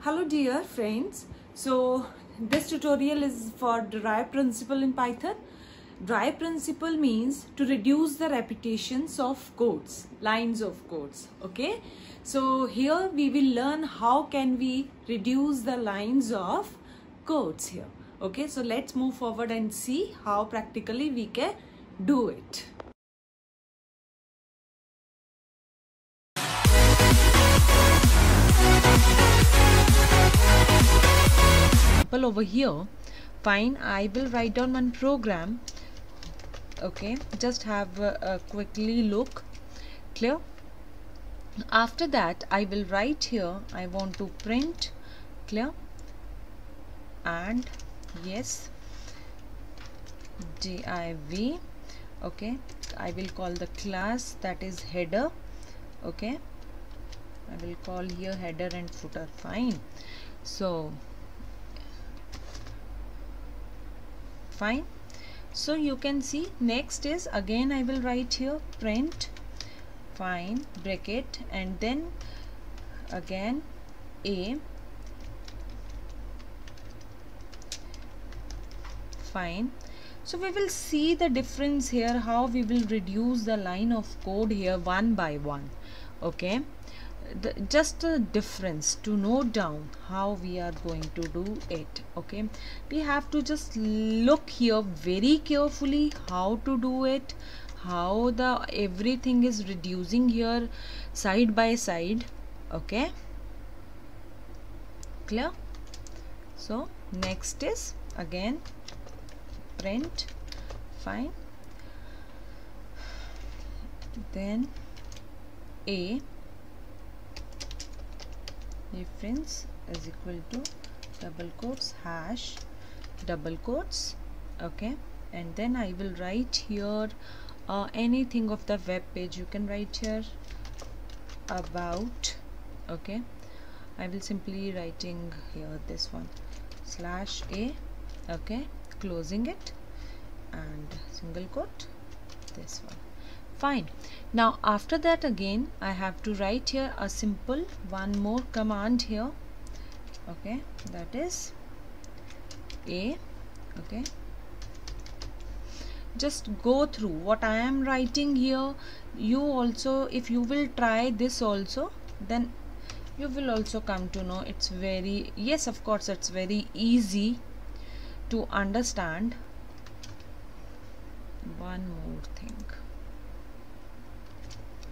Hello dear friends. So this tutorial is for derive principle in Python. Derive principle means to reduce the repetitions of codes, lines of codes. Okay. So here we will learn how can we reduce the lines of codes here. Okay. So let's move forward and see how practically we can do it. Over here, fine, I will write down one program. Okay, just have a quickly look. Clear? After that I will write here I want to print. Clear? And yes, div. Okay, I will call the class that is header. Okay, I will call here header and footer. Fine. So fine, so you can see next is again I will write here print, fine, bracket, and then again a, fine. So we will see the difference here, how we will reduce the line of code here one by one. Okay, just a difference to note down how we are going to do it. Okay, we have to just look here very carefully how to do it, how the everything is reducing here side by side. Okay, clear? So next is again print, fine, then a reference is equal to double quotes hash double quotes. Okay, and then I will write here anything of the web page. You can write here about. Okay, I will simply writing here this one slash a. Okay, closing it and single quote this one. Fine. Now after that again I have to write here a simple one more command here. Okay, that is a. Okay, just go through what I am writing here. You also, if you will try this also, then you will also come to know it's very, yes, of course it's very easy to understand. One more thing.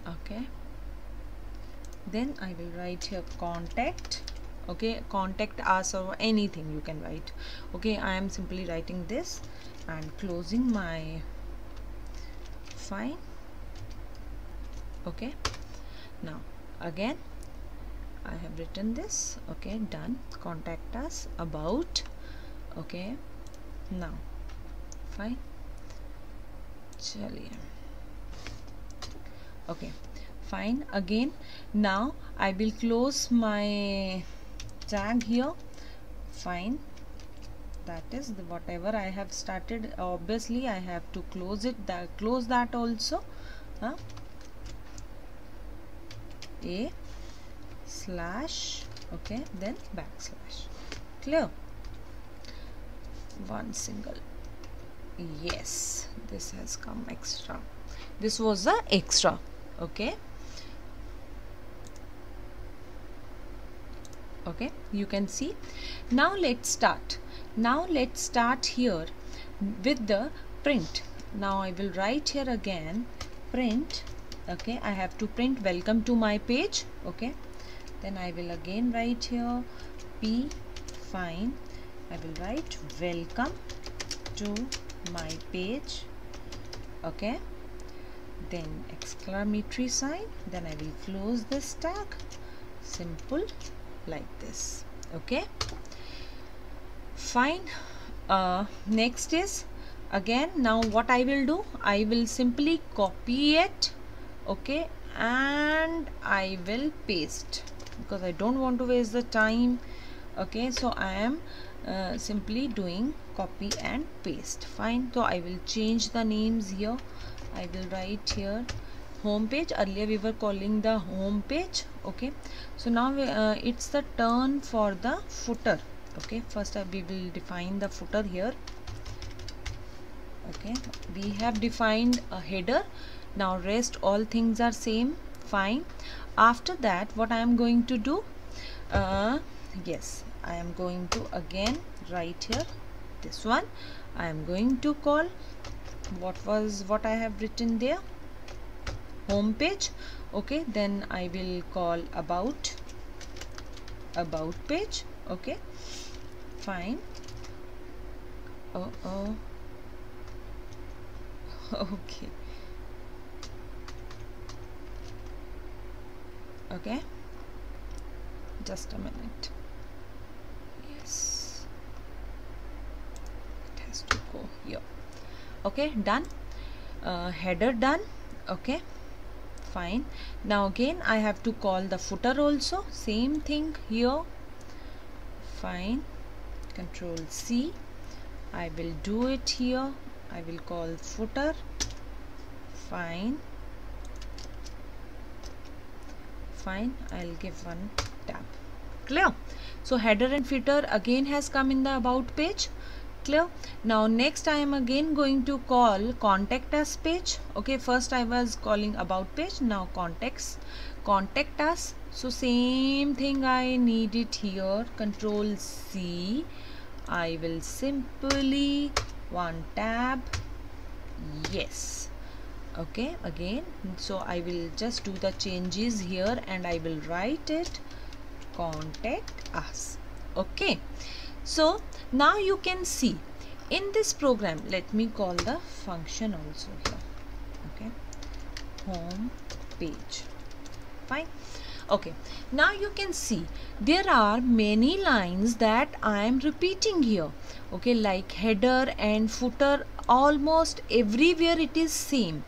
Okay, then I will write here contact. Okay, contact us or anything you can write. Okay, I am simply writing this and closing my fine. Okay, now again I have written this. Okay, done. Contact us about. Okay, now fine, chaliye. Okay, fine. Again now I will close my tag here. Fine, that is the whatever I have started, obviously I have to close it, close that also. A slash, okay, then backslash. Clear? One single, yes, this has come extra, this was the extra. Okay, okay, you can see. Now let's start. Now let's start here with the print. Now I will write here again print. Okay, I have to print welcome to my page. Okay, then I will again write here p, fine, I will write welcome to my page. Okay, then exclamatory sign, then I will close this tag, simple like this. Okay, fine. Next is again, now what I will do, I will simply copy it. Okay, and I will paste because I don't want to waste the time. Okay, so I am simply doing copy and paste. Fine, so I will change the names here. I will write here home page. Earlier we were calling the home page. Okay, so now it's the turn for the footer. Okay, first we will define the footer here. Okay, we have defined a header. Now rest all things are same, fine. After that, what I am going to do, yes, I am going to again write here this one. I am going to call what I have written there, home page. Okay, then I will call about page. Okay, fine. Okay, okay, just a minute. Yes, it has to go here. Okay, done. Header done. Okay, fine. Now again I have to call the footer also, same thing here, fine. Control C, I will do it here. I will call footer, fine, fine. I'll give one tab. Clear? So header and footer again has come in the about page. Clear? Now next I am again going to call contact us page. Okay, first I was calling about page, now contact us. So same thing I need it here. Control C, I will simply one tab. Yes. Okay, again, so I will just do the changes here and I will write it contact us. Okay, so now you can see in this program, let me call the function also here. Okay, home page, fine. Okay, now you can see there are many lines that I am repeating here. Okay, like header and footer, almost everywhere it is same.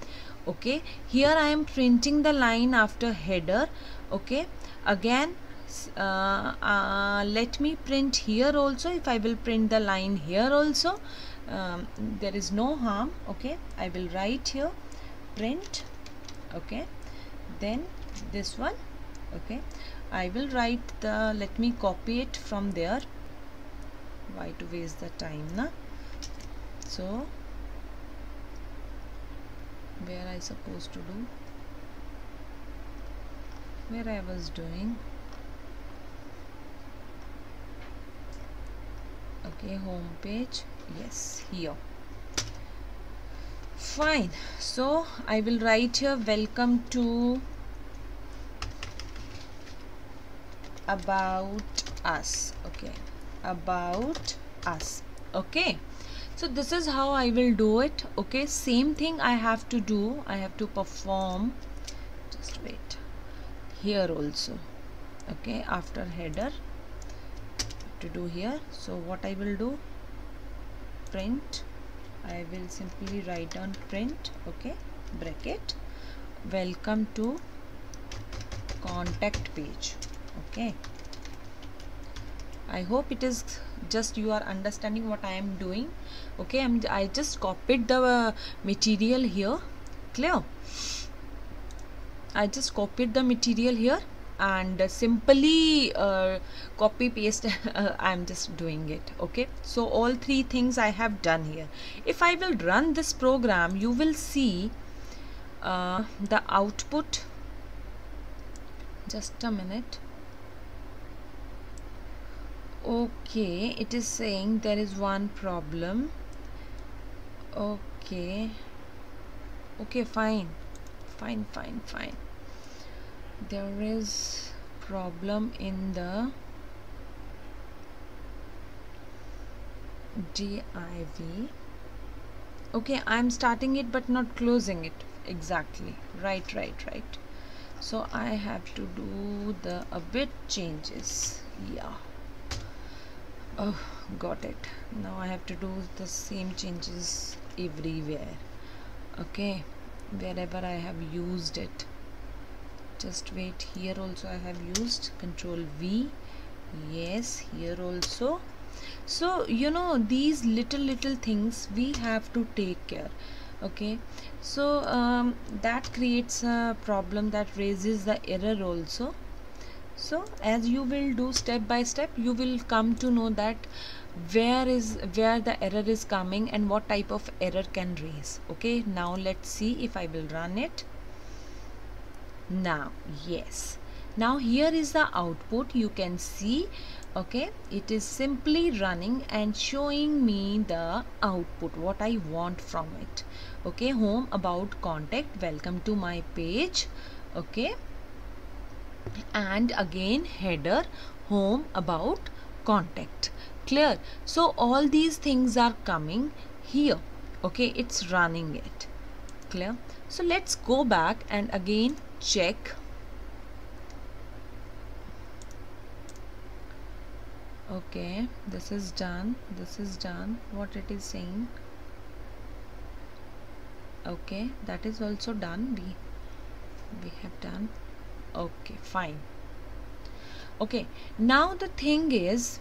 Okay, here I am printing the line after header. Okay, again let me print here also. If I will print the line here also, there is no harm. Okay, I will write here print. Okay, then this one. Okay, I will write the, let me copy it from there. Why to waste the time, na? So where I supposed to do, where I was doing. Okay, home page, yes, here, fine. So I will write here welcome to about us. Okay, about us. Okay, so this is how I will do it. Okay, same thing I have to do, I have to perform, just wait, here also. Okay, after header to do here. So what I will do, print, I will simply write down print. Okay, bracket, welcome to contact page. Okay, I hope it is just you are understanding what I am doing. Okay, I just copied the material here. Clear? I just copied the material here and simply copy paste. I am just doing it. Okay, so all three things I have done here. If I will run this program, you will see the output. Just a minute. Okay, it is saying there is one problem. Okay, okay, fine. There is problem in the div. Okay, I am starting it but not closing it. Exactly, right. So I have to do the a bit changes. Yeah. Oh, got it. Now I have to do the same changes everywhere. Okay, wherever I have used it. Just wait, here also I have used Control V. Yes, here also. So you know, these little things we have to take care. Okay, so that creates a problem, that raises the error also. So as you will do step by step, you will come to know that where the error is coming and what type of error can raise. Okay, now let's see if I will run it. Now yes, now here is the output, you can see. Okay, it is simply running and showing me the output, what I want from it. Okay, home, about, contact, welcome to my page. Okay, and again header, home, about, contact. Clear? So all these things are coming here. Okay, it's running it. Clear? So let's go back and again check. Okay, this is done, this is done, what it is saying. Okay, that is also done, we have done. Okay, fine. Okay, now the thing is,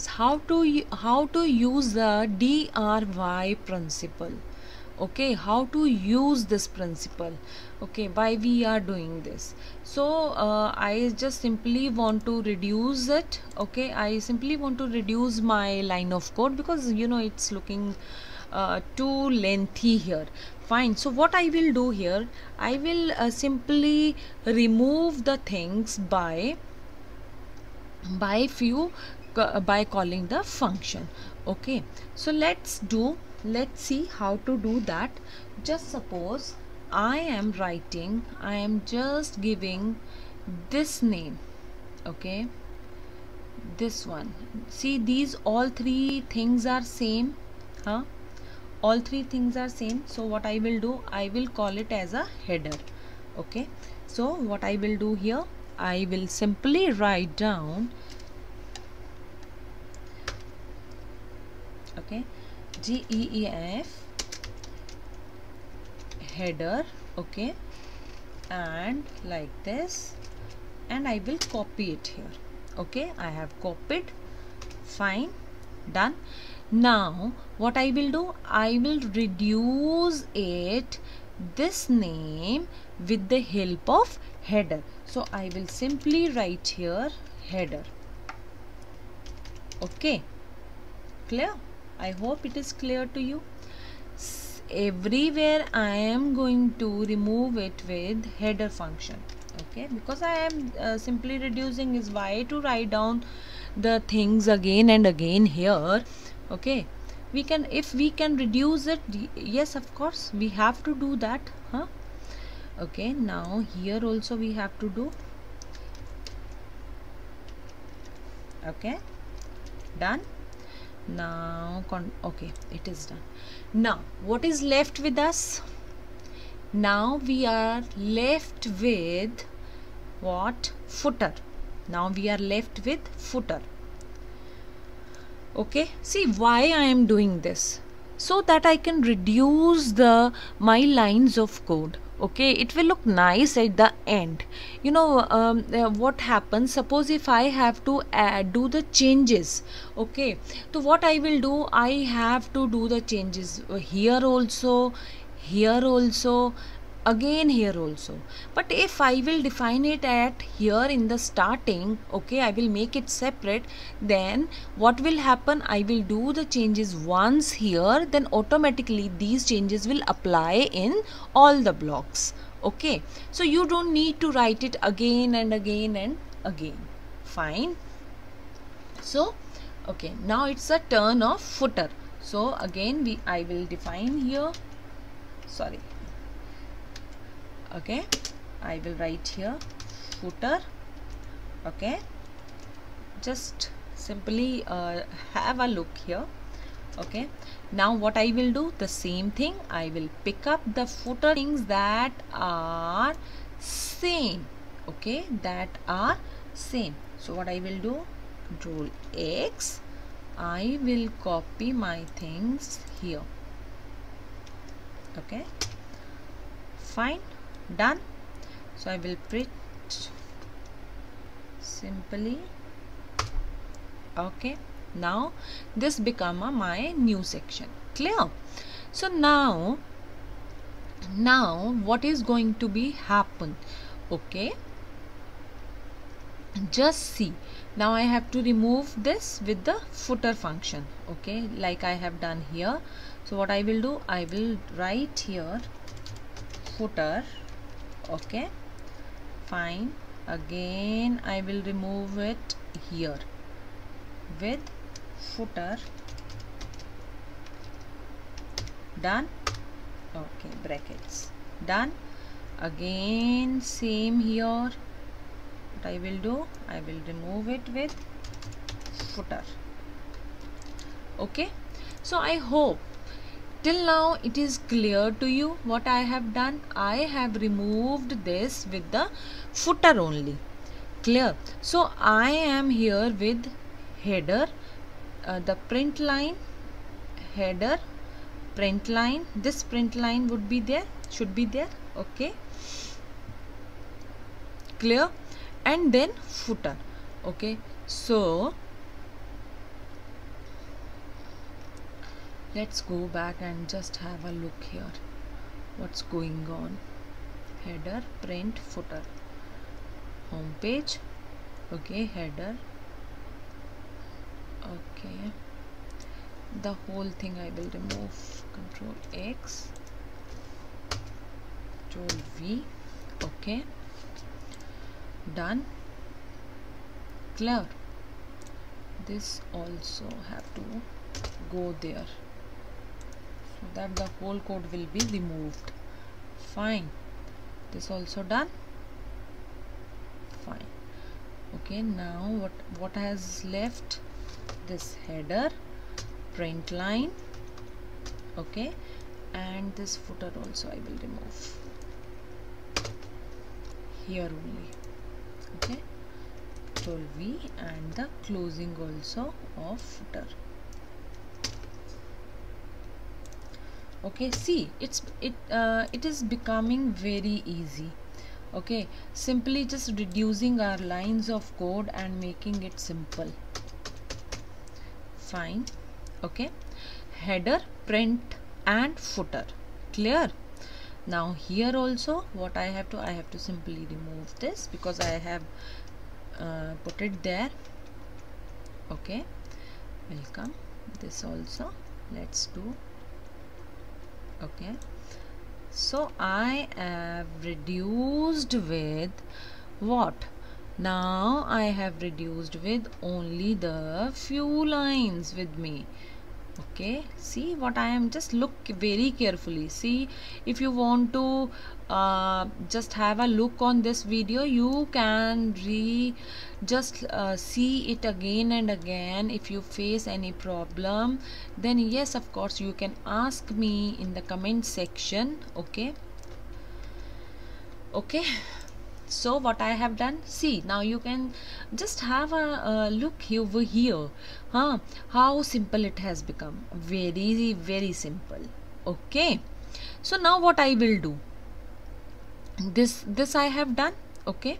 how to use the DRY principle. Okay, how to use this principle. Okay, why we are doing this. So I just simply want to reduce it. Okay, I simply want to reduce my line of code because you know it's looking too lengthy here. Fine, so what I will do here, I will simply remove the things by calling the function. Okay, so let's see how to do that. Just suppose I am just giving this name. Okay, this one, see, these all three things are same, huh? All three things are same. So what I will do, I will call it as a header. Okay, so what I will do here, I will simply write down, okay, GEF header. Okay, and like this, and I will copy it here. Okay, I have copied. Fine, done. Now what I will do, I will reduce it, this name, with the help of header. So I will simply write here header. Okay, clear? I hope it is clear to you. Everywhere I am going to remove it with header function. Okay, because I am simply reducing, is why to write down the things again and again here. Okay, we can, if we can reduce it, yes, of course we have to do that, huh? Okay, now here also we have to do. Okay, done. Now okay, it is done. Now what is left with us? Now we are left with what? Footer. Now we are left with footer. Okay, see why I am doing this, so that I can reduce my lines of code. Okay, it will look nice at the end. You know what happens, suppose if I have to do the changes. Okay, so what I will do, I have to do the changes here also, here also, again here also. But if I will define it at here in the starting, okay, I will make it separate, then what will happen, I will do the changes once here, then automatically these changes will apply in all the blocks. Okay, so you don't need to write it again and again and again. Fine. So okay, now it's a turn of footer. So again I will define here, sorry, okay, I will write here footer. Okay, just simply have a look here. Okay, now what I will do, the same thing, I will pick up the footer things that are same. Okay, that are same. So what I will do, Control X, I will copy my things here. Okay, fine, done. So I will print simply. Okay, Now this become my new section. Clear? So now what is going to be happen? Okay, just see. Now I have to remove this with the footer function. Okay, like I have done here. So what I will do, I will write here footer. Okay, fine. Again I will remove it here with footer. Done. Okay, brackets. Done. Again same here. What I will do, I will remove it with footer. Okay, so I hope till now it is clear to you what I have done. I have removed this with the footer only. Clear? So I am here with header, the print line, header, print line. This print line would be there, should be there. Okay, clear? And then footer. Okay, so let's go back and just have a look here what's going on. Header, print, footer, home page. Okay, header. Okay, the whole thing I will remove. Control X, Control V. Okay, done. Clear? This also have to go there so that the whole code will be removed. Fine. This also done. Fine. Okay, now what has left? This header, print line. Okay, and this footer also I will remove here only. Okay, Control V, and the closing also of footer. Okay, see, it is becoming very easy. Okay, simply just reducing our lines of code and making it simple. Fine. Okay, header, print and footer. Clear? Now here also what I have to simply remove this because I have put it there. Okay, welcome. This also let's do. Okay, so I have reduced with what? Now I have reduced with only the few lines with me. Okay, see what I am, just look very carefully. See, if you want to just have a look on this video, you can just see it again and again. If you face any problem, then yes, of course you can ask me in the comment section. Okay, okay. So what I have done, see, now you can just have a look over here, how simple it has become. Very, very simple. Okay, so now what I will do, this I have done. Okay,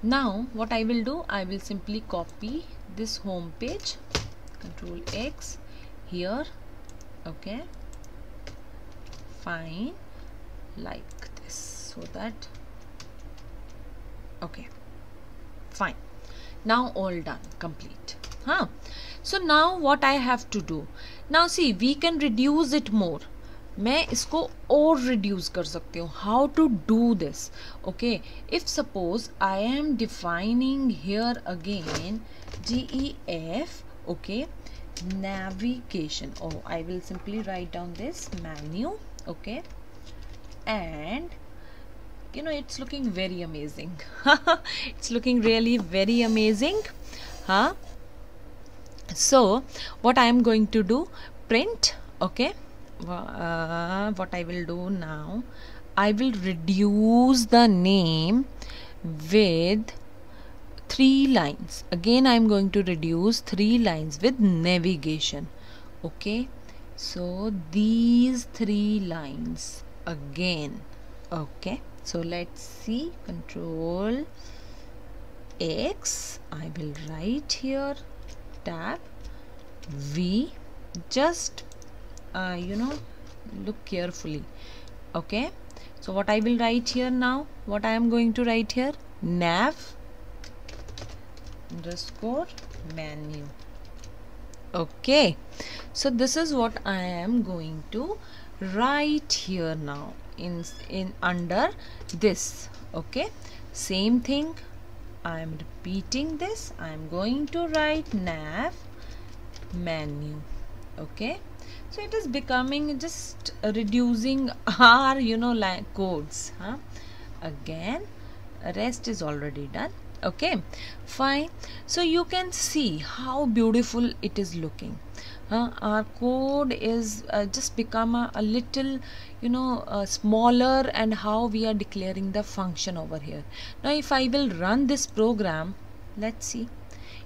now what I will do, I will simply copy this home page, Control X here. Okay, fine, like this, so that. Okay, fine. Now all done, complete. So now what I have to do, now see, we can reduce it more. मैं इसको और reduce कर सकती हूँ. How to do this? Okay, if suppose I am defining here again GEF. Okay, navigation. Oh, I will simply write down this menu. Okay, and you know, it's looking very amazing. It's looking really very amazing. So what I am going to do, print. Okay, what I will do now, I will reduce the name with 3 lines. Again I am going to reduce 3 lines with navigation. Okay, so these 3 lines again. Okay, so let's see, Control X, I will write here tab, V. Just look carefully. Okay, so what I will write here now, what I am going to write here, nav underscore menu. Okay, so this is what I am going to write here now in under this. Okay, same thing, I am repeating this. I am going to write nav menu. Okay, so it is becoming just reducing our codes, huh? Again, rest is already done. Okay, fine. So you can see how beautiful it is looking. Our code is just become a little smaller, and how we are declaring the function over here. Now if I will run this program, let's see,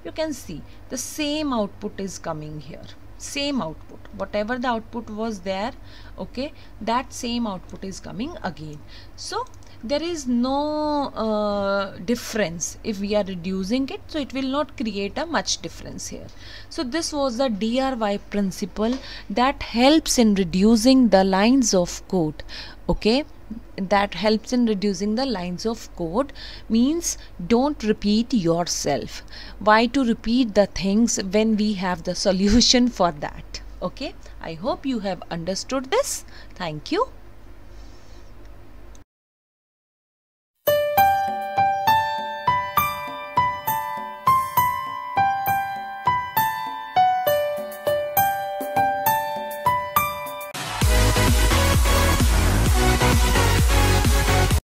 you can see the same output is coming here. Same output, whatever the output was there, okay, that same output is coming again. So there is no difference if we are reducing it, so it will not create a much difference here. So this was the DRY principle that helps in reducing the lines of code. Okay, that helps in reducing the lines of code, means don't repeat yourself. Why to repeat the things when we have the solution for that? Okay, I hope you have understood this. Thank you.